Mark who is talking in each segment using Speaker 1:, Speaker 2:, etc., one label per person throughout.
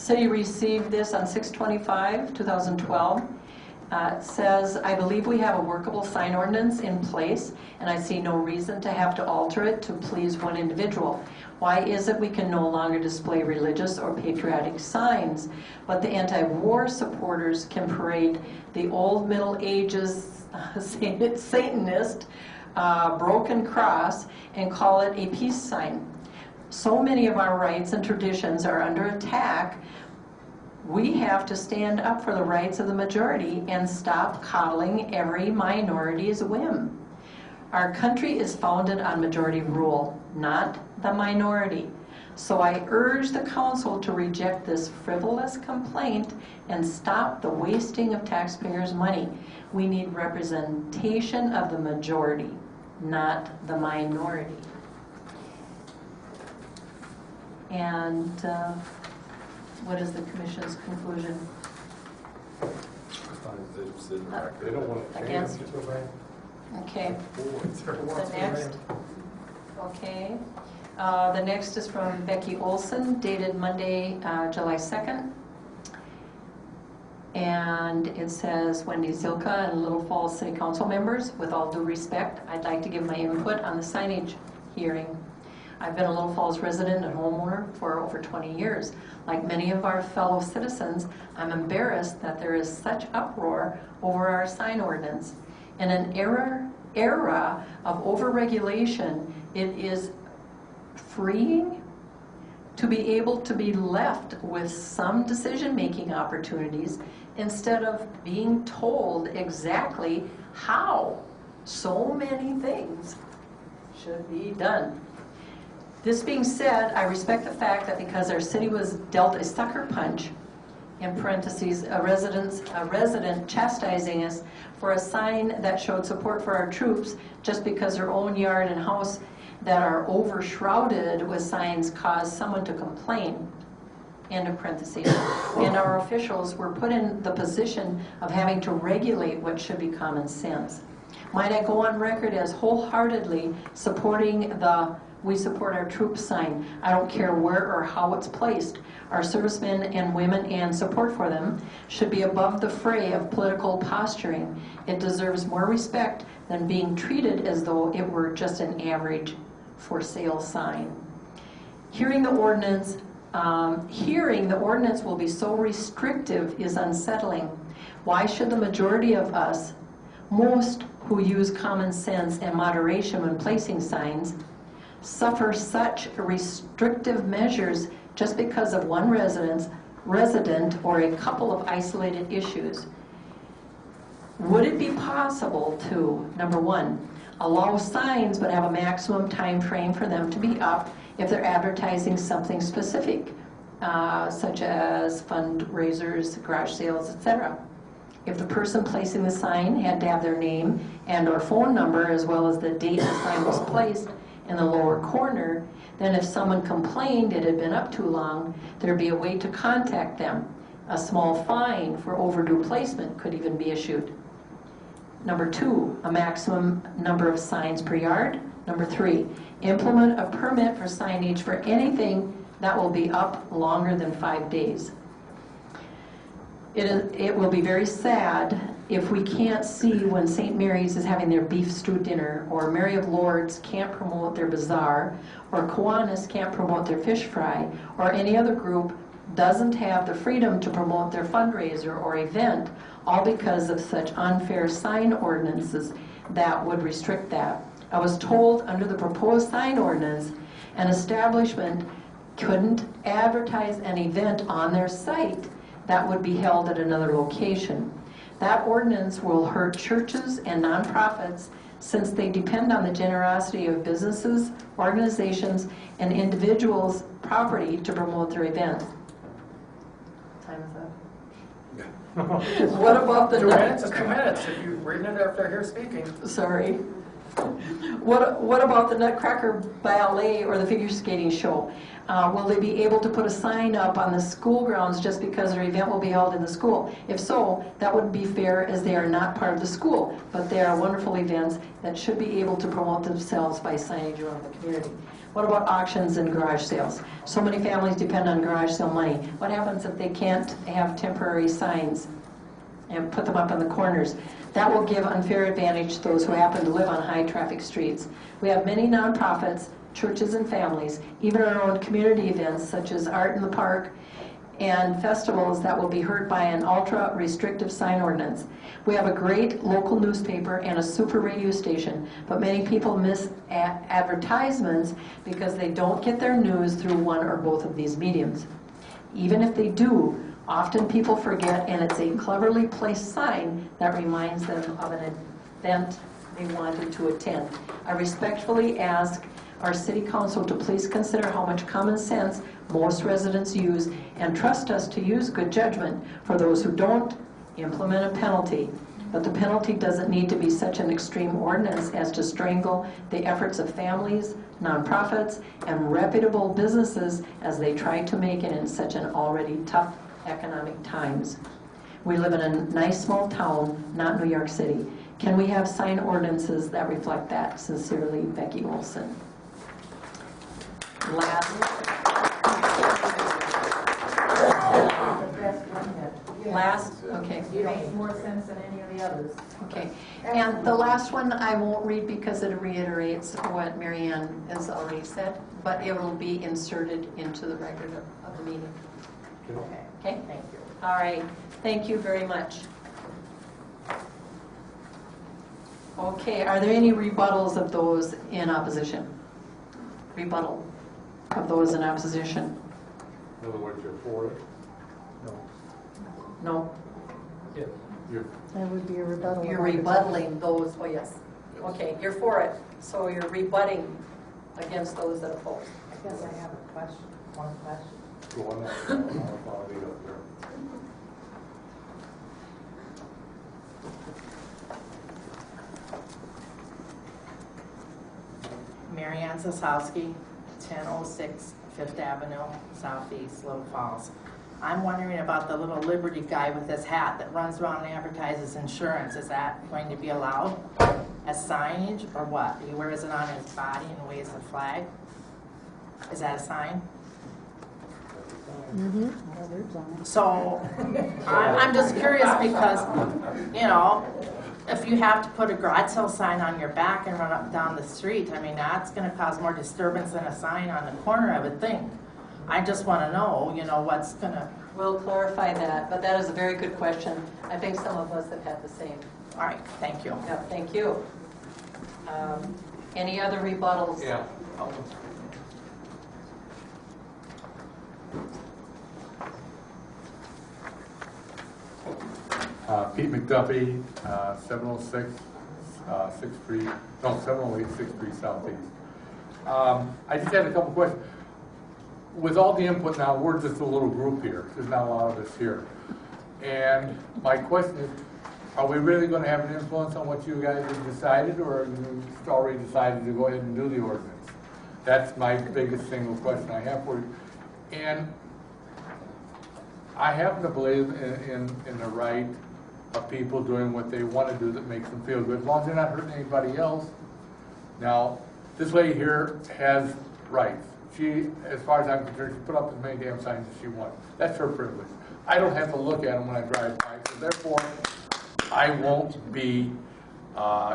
Speaker 1: City received this on 6/25/2012. It says, I believe we have a workable sign ordinance in place, and I see no reason to have to alter it to please one individual. Why is it we can no longer display religious or patriotic signs, but the anti-war supporters can parade the old Middle Ages Satanist broken cross and call it a peace sign? So many of our rights and traditions are under attack. We have to stand up for the rights of the majority and stop coddling every minority's whim. Our country is founded on majority rule, not the minority. So I urge the council to reject this frivolous complaint and stop the wasting of taxpayers' money. We need representation of the majority, not the minority. And what is the commission's conclusion?
Speaker 2: They don't want to
Speaker 1: Against? Okay. The next. Okay. The next is from Becky Olson, dated Monday, July 2nd. And it says, Wendy Zilka and Little Falls City Council members, with all due respect, I'd like to give my input on the signage hearing. I've been a Little Falls resident and homeowner for over 20 years. Like many of our fellow citizens, I'm embarrassed that there is such uproar over our sign ordinance. In an era of over-regulation, it is freeing to be able to be left with some decision-making opportunities instead of being told exactly how so many things should be done. This being said, I respect the fact that because our city was dealt a sucker punch, in parentheses, a resident chastising us for a sign that showed support for our troops just because their own yard and house that are over-shrouded with signs caused someone to complain, end of parentheses. And our officials were put in the position of having to regulate what should be common sense. Might I go on record as wholeheartedly supporting the "We support our troops" sign. I don't care where or how it's placed. Our servicemen and women and support for them should be above the fray of political posturing. It deserves more respect than being treated as though it were just an average for sale sign. Hearing the ordinance will be so restrictive is unsettling. Why should the majority of us, most who use common sense and moderation when placing signs, suffer such restrictive measures just because of one resident or a couple of isolated issues? Would it be possible to, number one, allow signs but have a maximum time frame for them to be up if they're advertising something specific, such as fundraisers, garage sales, etc.? If the person placing the sign had to have their name and or phone number as well as the date the sign was placed in the lower corner, then if someone complained it had been up too long, there'd be a way to contact them. A small fine for overdue placement could even be issued. Number two, a maximum number of signs per yard. Number three, implement a permit for signage for anything that will be up longer than 5 days. It will be very sad if we can't see when St. Mary's is having their beef stew dinner, or Mary of Lourdes can't promote their bazaar, or Kiwanis can't promote their fish fry, or any other group doesn't have the freedom to promote their fundraiser or event, all because of such unfair sign ordinances that would restrict that. I was told under the proposed sign ordinance, an establishment couldn't advertise an event on their site that would be held at another location. That ordinance will hurt churches and nonprofits since they depend on the generosity of businesses, organizations, and individuals' property to promote their events. Time is up. What about the...
Speaker 3: 2 minutes is 2 minutes. If you're reading it after I hear speaking.
Speaker 1: Sorry. What about the Nutcracker Ballet or the figure skating show? Will they be able to put a sign up on the school grounds just because their event will be held in the school? If so, that wouldn't be fair, as they are not part of the school, but they are wonderful events that should be able to promote themselves by signage around the community. What about auctions and garage sales? So many families depend on garage sale money. What happens if they can't have temporary signs and put them up in the corners? That will give unfair advantage to those who happen to live on high-traffic streets. We have many nonprofits, churches and families, even our own community events such as Art in the Park and festivals that will be hurt by an ultra-restrictive sign ordinance. We have a great local newspaper and a super radio station, but many people miss advertisements because they don't get their news through one or both of these mediums. Even if they do, often people forget, and it's a cleverly placed sign that reminds them of an event they wanted to attend. I respectfully ask our City Council to please consider how much common sense most residents use and trust us to use good judgment. For those who don't, implement a penalty. But the penalty doesn't need to be such an extreme ordinance as to strangle the efforts of families, nonprofits, and reputable businesses as they try to make it in such an already tough economic times. We live in a nice small town, not New York City. Can we have sign ordinances that reflect that? Sincerely, Becky Olson. Last, okay.
Speaker 4: It makes more sense than any of the others.
Speaker 1: Okay, and the last one I won't read because it reiterates what Mary Ann has already said, but it will be inserted into the record of the meeting.
Speaker 4: Okay,
Speaker 1: Okay?
Speaker 4: thank you.
Speaker 1: All right, thank you very much. Okay, are there any rebuttals of those in opposition? Rebuttal of those in opposition?
Speaker 2: In other words, you're for it?
Speaker 1: No?
Speaker 2: Yes. You're,
Speaker 5: That would be a rebuttal.
Speaker 1: You're rebuttaling those, oh yes. Okay, you're for it, so you're rebutting against those that oppose.
Speaker 4: I guess I have a question, one question.
Speaker 2: go on that. I'll leave it up there.
Speaker 4: Mary Ann Sosowski, 1006 Fifth Avenue, Southeast, Little Falls. I'm wondering about the little Liberty guy with his hat that runs around and advertises insurance. Is that going to be allowed as signage or what? He wears it on his body and waves a flag? Is that a sign? So I'm just curious because, you know, if you have to put a garage sale sign on your back and run up down the street, I mean, that's going to cause more disturbance than a sign on the corner, I would think. I just want to know, you know, what's going to...
Speaker 1: We'll clarify that, but that is a very good question. I think some of us have had the same.
Speaker 4: All right, thank you.
Speaker 1: Yeah, thank you. Any other rebuttals?
Speaker 2: Yeah. Pete McDuffie, 708 6th Street Southeast. I just had a couple questions. With all the input now, we're just a little group here. There's not a lot of us here. And my question is, are we really going to have an influence on what you guys have decided, or have you already decided to go ahead and do the ordinance? That's my biggest single question I have for you. And I happen to believe in the right of people doing what they want to do that makes them feel good, as long as they're not hurting anybody else. Now, this lady here has rights. She, as far as I'm concerned, she put up as many damn signs as she wants. That's her privilege. I don't have to look at them when I drive by, so therefore, I won't be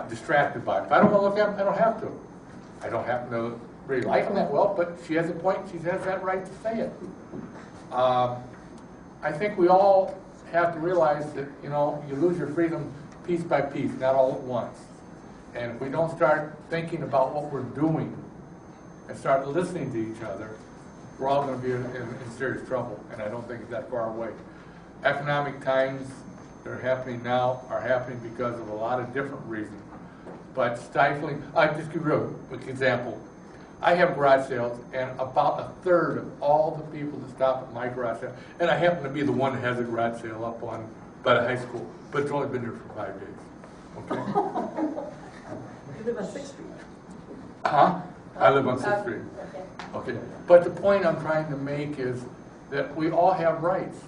Speaker 2: distracted by it. If I don't want to look at them, I don't have to. I don't happen to really like them that well, but she has a point. She has that right to say it. I think we all have to realize that, you know, you lose your freedom piece by piece, not all at once. And if we don't start thinking about what we're doing and start listening to each other, we're all going to be in serious trouble, and I don't think it's that far away. Economic times that are happening now are happening because of a lot of different reasons. But stifling, I'll just give you a quick example. I have garage sales, and about a third of all the people that stop at my garage sale, and I happen to be the one that has a garage sale up on by the high school, but it's only been there for 5 days. Okay?
Speaker 1: You live on 6th Street.
Speaker 2: Huh? I live on 6th Street. Okay. But the point I'm trying to make is that we all have rights.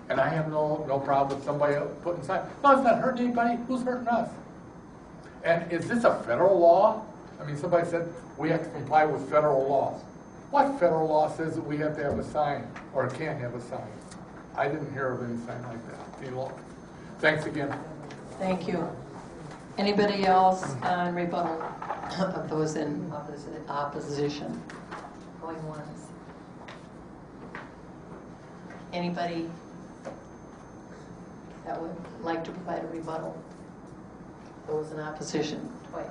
Speaker 2: And I have no problem with somebody putting signs. No, it's not hurting anybody. Who's hurting us? And is this a federal law I mean, somebody said we have to comply with federal laws. What federal law says that we have to have a sign or can't have a sign? I didn't hear of any sign like that. Any law? Thanks again.
Speaker 1: Thank you. Anybody else on rebuttal of those in opposition? Going once. Anybody that would like to provide a rebuttal? Those in opposition? Twice.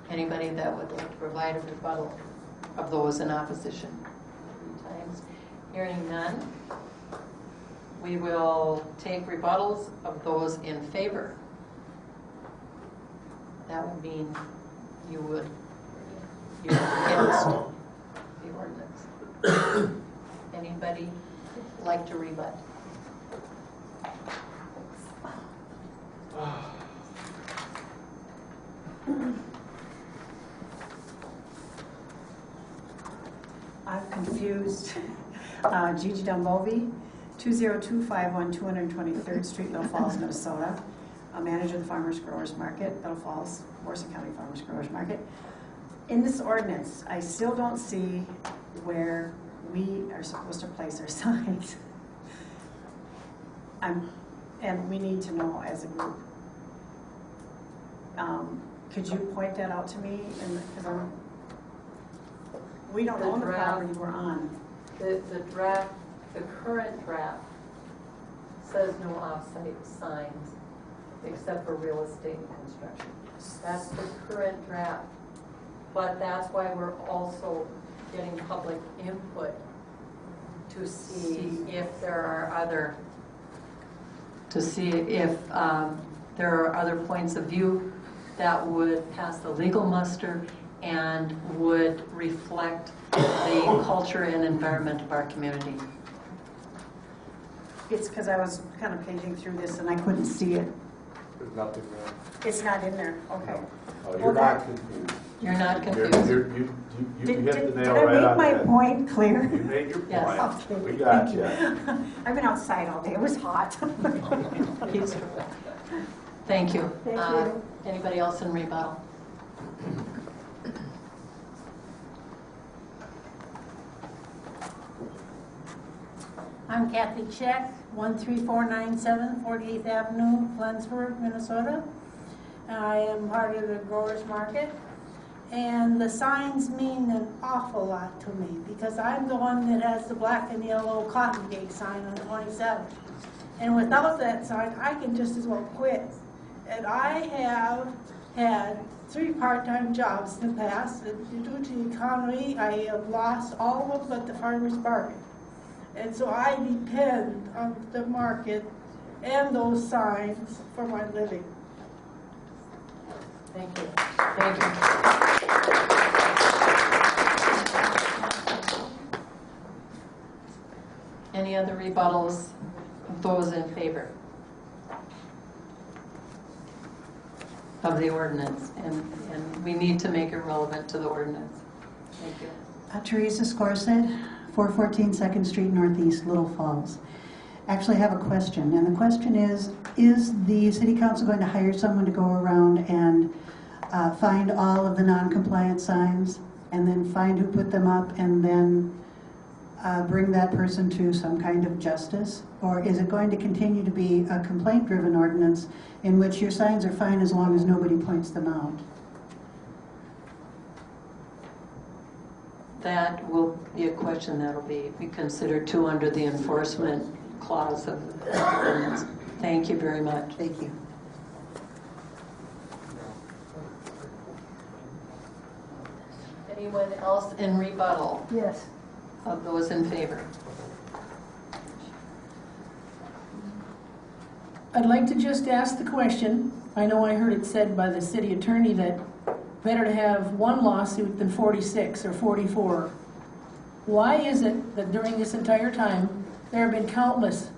Speaker 1: Anybody that would like to provide a rebuttal of those in opposition? 3 times. Hearing none, we will take rebuttals of those in favor. That would mean you're against the ordinance. Anybody like to rebut?
Speaker 5: I'm confused. Gigi Dumbovi, 20251 223rd Street, Little Falls, Minnesota. I'm manager of the Farmers Growers Market, Little Falls, Morrison County Farmers Growers Market. In this ordinance, I still don't see where we are supposed to place our signs. And we need to know as a group. Could you point that out to me? Because we don't own the property we're on.
Speaker 1: The draft, the current draft says no off-site signs except for real estate and construction. That's the current draft. But that's why we're also getting public input to see if there are other, there are other points of view that would pass the legal muster and would reflect the culture and environment of our community.
Speaker 5: It's because I was kind of paging through this and I couldn't see it.
Speaker 2: There's nothing there.
Speaker 5: It's not in there, okay.
Speaker 6: Oh, you're not confused.
Speaker 1: You're not confused.
Speaker 6: You
Speaker 5: Did
Speaker 6: hit the
Speaker 5: I
Speaker 6: nail right
Speaker 5: make
Speaker 6: on
Speaker 5: my
Speaker 6: the head.
Speaker 5: point clear?
Speaker 6: You made your point.
Speaker 1: Yes.
Speaker 5: Okay,
Speaker 6: We got
Speaker 5: thank
Speaker 6: you.
Speaker 5: I've been outside all day, it was hot.
Speaker 1: Thank you.
Speaker 5: Thank you.
Speaker 1: Anybody else in rebuttal?
Speaker 7: I'm Kathy Check, 13497 48th Avenue, Flensburg, Minnesota. I am part of the Growers Market. And the signs mean an awful lot to me because I'm the one that has the black and yellow cotton gate sign on 27th. And without that sign, I can just as well quit. And I have had 3 part-time jobs in the past. And due to the economy, I have lost all of them but the farmer's market. And so I depend on the market and those signs for my living.
Speaker 1: Thank you. Thank you. Any other rebuttals of those in favor of the ordinance? And we need to make it relevant to the ordinance. Thank you.
Speaker 8: Teresa Scorsed, 414 2nd Street Northeast, Little Falls. Actually, I have a question, and the question is the City Council going to hire someone to go around and find all of the non-compliant signs, and then find who put them up, and then bring that person to some kind of justice? Or is it going to continue to be a complaint-driven ordinance in which your signs are fine as long as nobody points them out?
Speaker 1: That will be a question that will be considered too under the enforcement clause of the ordinance. Thank you very much.
Speaker 8: Thank you.
Speaker 1: Anyone else in rebuttal
Speaker 5: Yes.
Speaker 1: of those in favor?
Speaker 7: I'd like to just ask the question. I know I heard it said by the city attorney that better to have 1 lawsuit than 46 or 44. Why is it that during this entire time there have been countless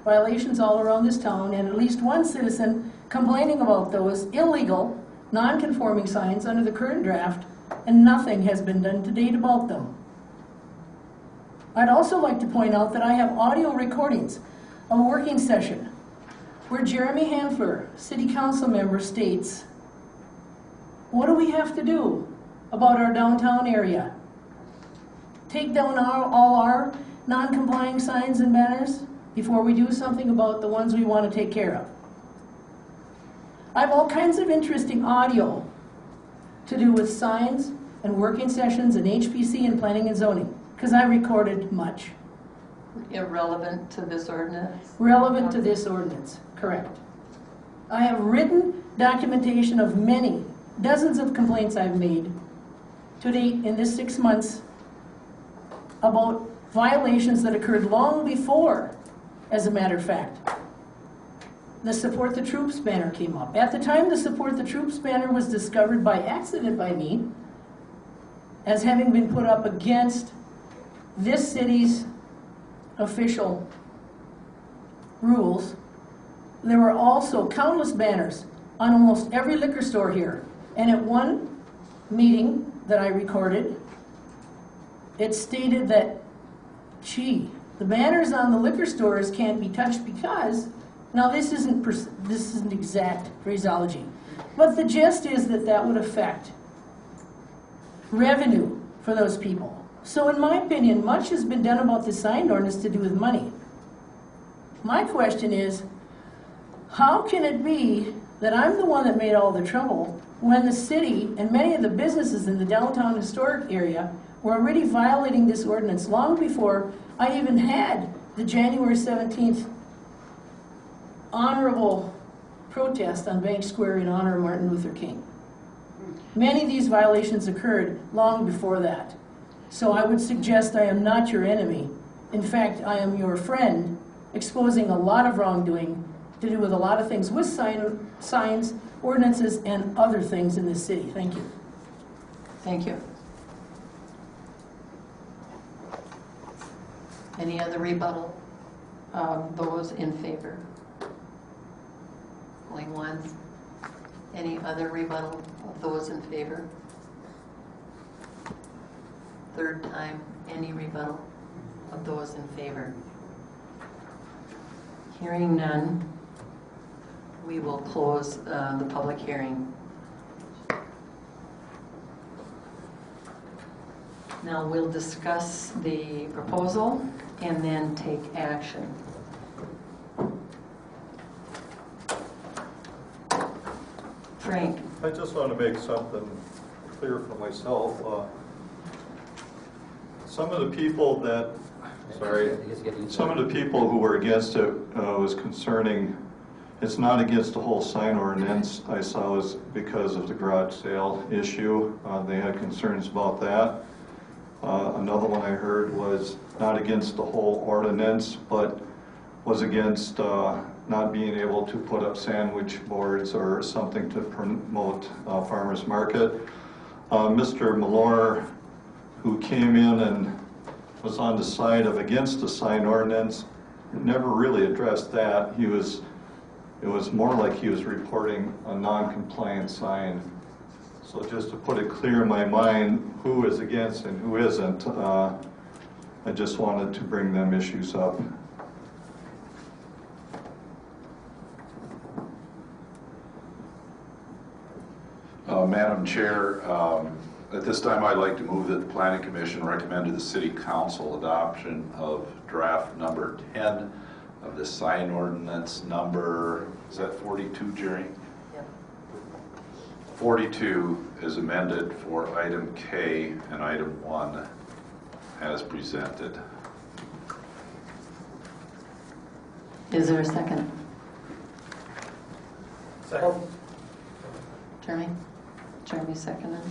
Speaker 7: violations all around this town and at least 1 citizen complaining about those illegal, non-conforming signs under the current draft, and nothing has been done to date about them? I'd also like to point out that I have audio recordings of a working session where Jeremy Handler, city council member, states, What do we have to do about our downtown area? Take down all our non-complying signs and banners before we do something about the ones we want to take care of. I have all kinds of interesting audio to do with signs and working sessions and HPC and planning and zoning, because I recorded much.
Speaker 1: Irrelevant to this ordinance?
Speaker 7: Relevant to this ordinance, correct. I have written documentation of many, dozens of complaints I've made to date in this 6 months about violations that occurred long before, as a matter of fact. The Support the Troops banner came up. At the time the Support the Troops banner was discovered by accident by me as having been put up against this city's official rules. There were also countless banners on almost every liquor store here. And at one meeting that I recorded, it stated that, gee, the banners on the liquor stores can't be touched because, now this isn't exact phraseology, but the gist is that that would affect revenue for those people. So in my opinion, much has been done about this sign ordinance to do with money. My question is, how can it be that I'm the one that made all the trouble when the city and many of the businesses in the downtown historic area were already violating this ordinance long before I even had the January 17th honorable protest on Bank Square in honor of Martin Luther King? Many of these violations occurred long before that. So I would suggest I am not your enemy. In fact, I am your friend, exposing a lot of wrongdoing to do with a lot of things with signs, ordinances, and other things in this city. Thank you.
Speaker 1: Thank you. Any other rebuttal? Those in favor? Going once. Any other rebuttal of those in favor? Third time, any rebuttal of those in favor? Hearing none, we will close the public hearing. Now we'll discuss the proposal and then take action. Frank.
Speaker 9: I just want to make something clear for myself. Some of the people who were against it was concerning, it's not against the whole sign ordinance. I saw it was because of the garage sale issue. They had concerns about that. Another one I heard was not against the whole ordinance, but was against not being able to put up sandwich boards or something to promote farmers market. Mr. Malore, who came in and was on the side of against the sign ordinance, never really addressed that. It was more like he was reporting a non-compliant sign. So just to put it clear in my mind who is against and who isn't, I just wanted to bring them issues up.
Speaker 10: Madam Chair, at this time I'd like to move that the Planning Commission recommend to the City Council adoption of draft number 10 of the sign ordinance number, is that 42, Jerry?
Speaker 1: Yep.
Speaker 10: 42 is amended for item K and item 1 as presented.
Speaker 1: Is there a second?
Speaker 3: Second.
Speaker 1: Jeremy seconded.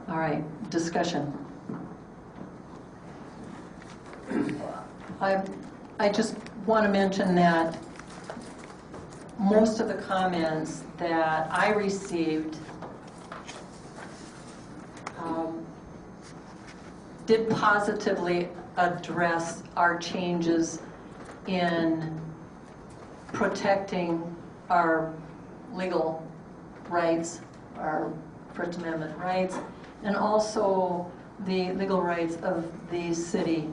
Speaker 1: All right, discussion. I just want to mention that most of the comments that I received did positively address our changes in protecting our legal rights, our First Amendment rights, and also the legal rights of the city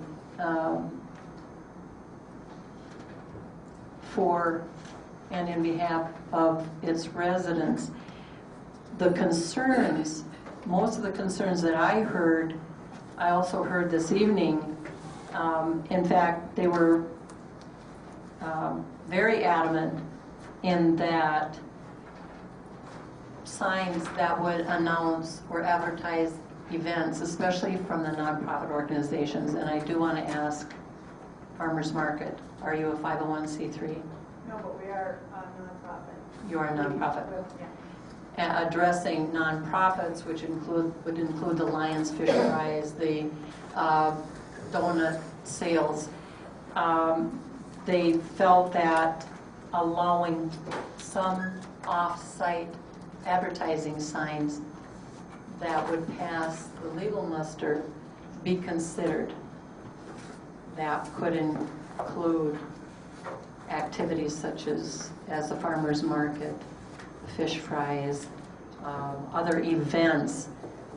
Speaker 1: for and in behalf of its residents. the concerns, most of the concerns that I heard, I also heard this evening. In fact, they were very adamant in that signs that would announce or advertise events, especially from the nonprofit organizations. And I do want to ask Farmers Market, are you a 501c3?
Speaker 5: No, but we are a nonprofit.
Speaker 1: You are a nonprofit.
Speaker 5: Yeah.
Speaker 1: Addressing nonprofits, which would include the Lions Fish Fries, the donut sales. They felt that allowing some off-site advertising signs that would pass the legal muster be considered. That could include activities such as the farmers market, the fish fries, other events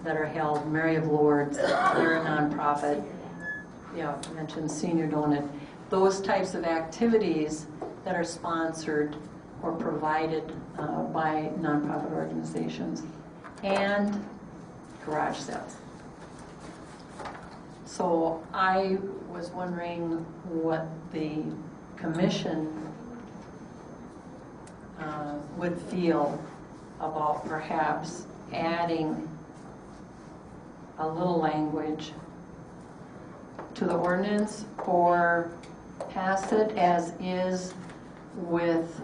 Speaker 1: that are held, Mary of Lourdes, they're a nonprofit. Yeah, I mentioned Senior Donut. Those types of activities that are sponsored or provided by nonprofit organizations, and garage sales. So I was wondering what the commission would feel about perhaps adding a little language to the ordinance, or pass it as is with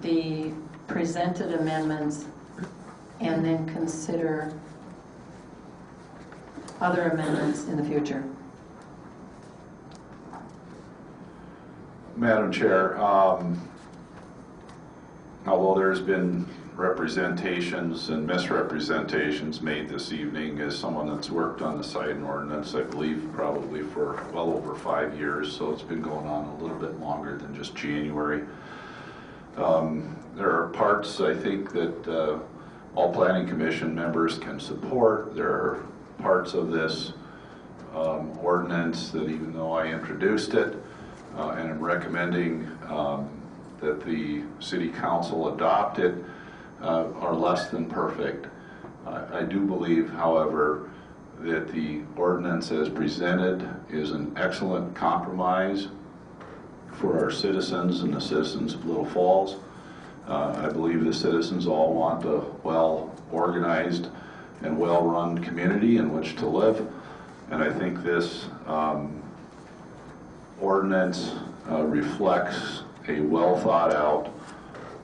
Speaker 1: the presented amendments and then consider other amendments in the future.
Speaker 10: Madam Chair, although there's been representations and misrepresentations made this evening, as someone that's worked on the sign ordinance, I believe probably for well over 5 years, so it's been going on a little bit longer than just January. There are parts, I think, that all Planning Commission members can support. There are parts of this ordinance that, even though I introduced it and am recommending that the City Council adopt it, are less than perfect. I do believe, however, that the ordinance as presented is an excellent compromise for our citizens and the citizens of Little Falls. I believe the citizens all want a well-organized and well-run community in which to live, and I think this ordinance reflects a well-thought-out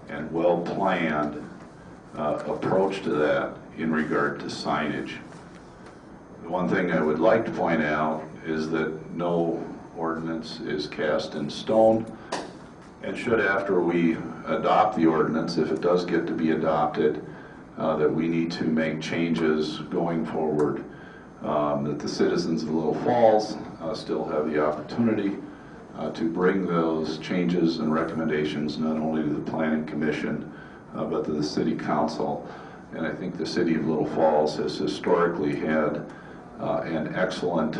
Speaker 10: and well-planned approach to that in regard to signage. The one thing I would like to point out is that no ordinance is cast in stone, and should, after we adopt the ordinance, if it does get to be adopted, that we need to make changes going forward, that the citizens of Little Falls still have the opportunity to bring those changes and recommendations not only to the Planning Commission, but to the City Council. And I think the City of Little Falls has historically had an excellent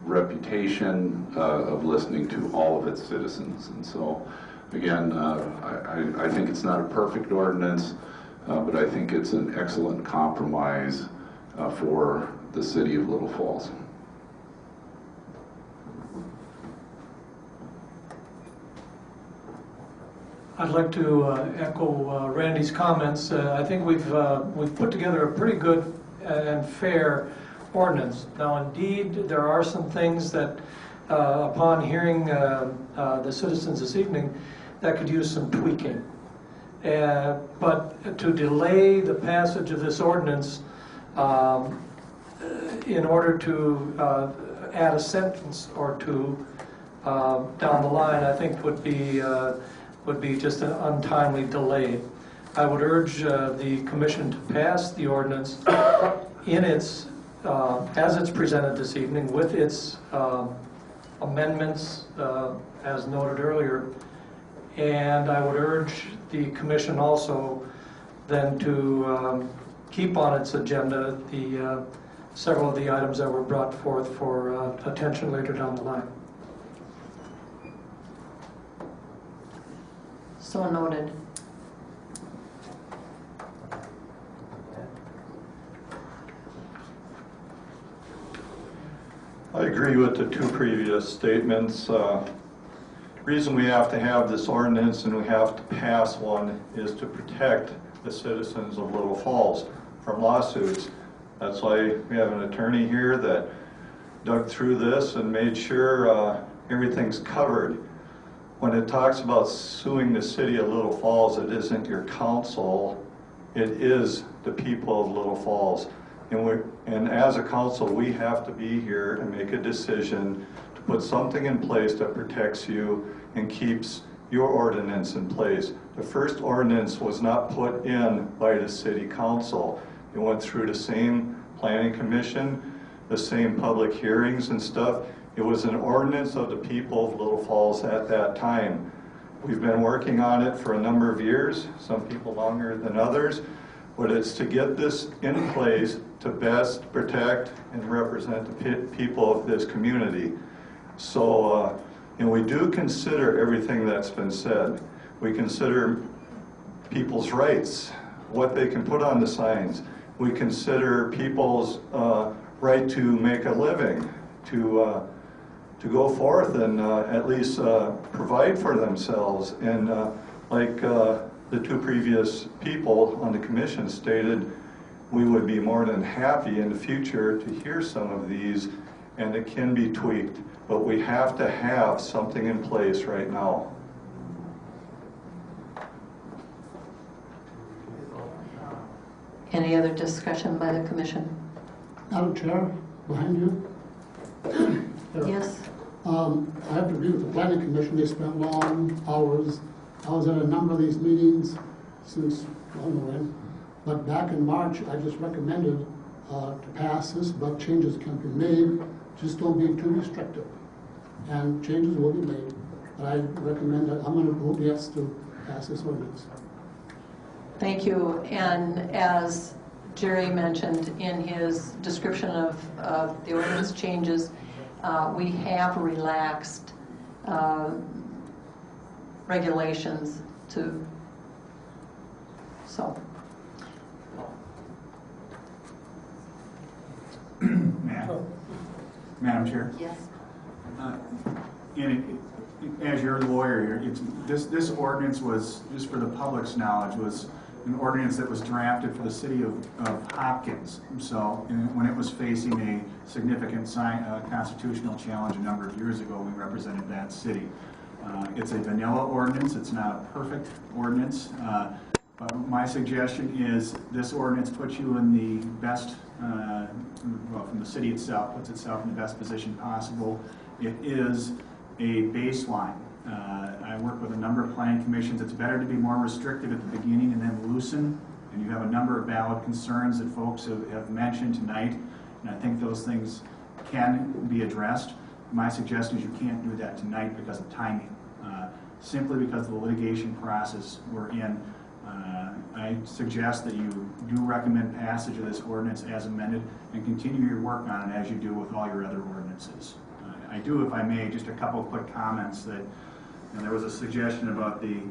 Speaker 10: reputation of listening to all of its citizens. And so, again, I think it's not a perfect ordinance, but I think it's an excellent compromise for the City of Little Falls.
Speaker 11: I'd like to echo Randy's comments. I think we've put together a pretty good and fair ordinance. Now, indeed, there are some things that, upon hearing the citizens this evening, that could use some tweaking. But to delay the passage of this ordinance in order to add a sentence or two down the line, I think would be just an untimely delay. I would urge the Commission to pass the ordinance in its as it's presented this evening, with its amendments as noted earlier. And I would urge the Commission also then to keep on its agenda the several of the items that were brought forth for attention later down the line.
Speaker 1: So noted.
Speaker 9: I agree with the two previous statements. Reason we have to have this ordinance and we have to pass one is to protect the citizens of Little Falls from lawsuits. That's why we have an attorney here that dug through this and made sure everything's covered. When it talks about suing the city of Little Falls, it isn't your council, it is the people of Little Falls. And as a council, we have to be here and make a decision to put something in place that protects you and keeps your ordinance in place. The first ordinance was not put in by the city council. It went through the same planning commission, the same public hearings and stuff. It was an ordinance of the people of Little Falls at that time. We've been working on it for a number of years, some people longer than others, but it's to get this in place to best protect and represent the people of this community. So, and we do consider everything that's been said. We consider people's rights, what they can put on the signs. We consider people's right to make a living, to go forth and at least provide for themselves. And like the two previous people on the commission stated, we would be more than happy in the future to hear some of these, and it can be tweaked, but we have to have something in place right now.
Speaker 1: Any other discussion by the commission?
Speaker 12: Madam Chair, behind you.
Speaker 1: Yes?
Speaker 12: I have to agree with the planning commission. They spent long hours. I was at a number of these meetings since, I don't know when, but back in March, I just recommended to pass this, but changes can be made. Just don't be too restrictive. And changes will be made. But I recommend that I'm going to vote yes to pass this ordinance.
Speaker 1: Thank you. And as Jerry mentioned in his description of the ordinance changes, we have relaxed regulations to, so.
Speaker 13: Madam Chair,
Speaker 1: Yes.
Speaker 13: as your lawyer, this ordinance was, just for the public's knowledge, was an ordinance that was drafted for the city of Hopkins. So when it was facing a significant constitutional challenge a number of years ago, we represented that city. It's a vanilla ordinance. It's not a perfect ordinance. But my suggestion is this ordinance puts you in the best, well, from the city itself, puts itself in the best position possible. It is a baseline. I work with a number of planning commissions. It's better to be more restrictive at the beginning and then loosen. And you have a number of valid concerns that folks have mentioned tonight. And I think those things can be addressed. My suggestion is you can't do that tonight because of timing. Simply because of the litigation process we're in, I suggest that you do recommend passage of this ordinance as amended and continue your work on it as you do with all your other ordinances. I do, if I may, just a couple of quick comments that there was a suggestion about the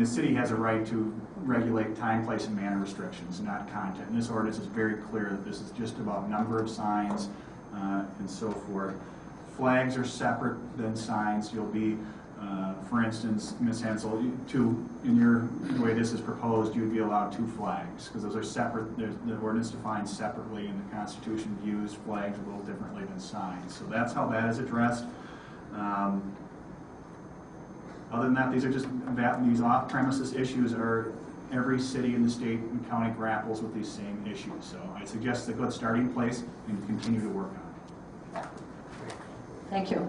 Speaker 13: city has a right to regulate time, place, and manner restrictions, not content. And this ordinance is very clear that this is just about number of signs and so forth. Flags are separate than signs. You'll be, for instance, Ms. Hensel, in the way this is proposed, you'd be allowed 2 flags because those are separate. The ordinance defines separately, and the Constitution views flags a little differently than signs. So that's how that is addressed. Other than that, these are just these off-premises issues are every city in the state and county grapples with these same issues. So I suggest a good starting place and continue to work on it.
Speaker 1: Thank you.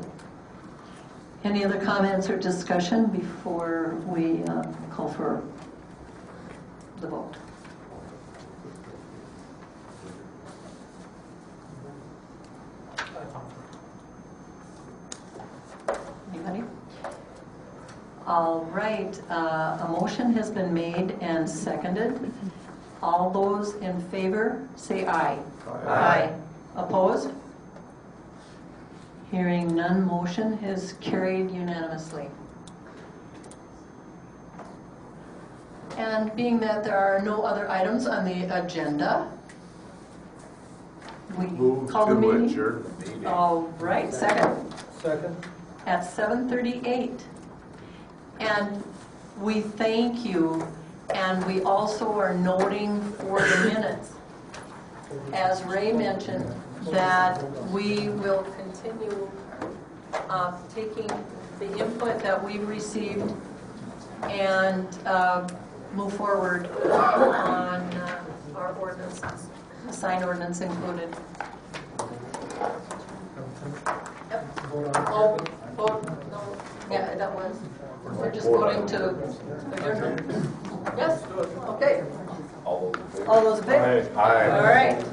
Speaker 1: Any other comments or discussion before we call for the vote? Anybody? All right, a motion has been made and seconded. All those in favor, say aye. Aye. Opposed? Hearing none, motion is carried unanimously. And being that there are no other items on the agenda, We
Speaker 10: Move
Speaker 1: call the
Speaker 10: to
Speaker 1: meeting.
Speaker 10: adjourn the meeting.
Speaker 1: All right, second.
Speaker 11: Second.
Speaker 1: At 7:38. And we thank you, and we also are noting for the minutes, as Ray mentioned, that we will continue taking the input that we've received and move forward on our ordinances, the sign ordinance included. Oh, no, yeah, that was, we're just voting to adjourn. Yes, okay.
Speaker 10: All
Speaker 1: All those in favor?
Speaker 10: Aye.
Speaker 1: All right.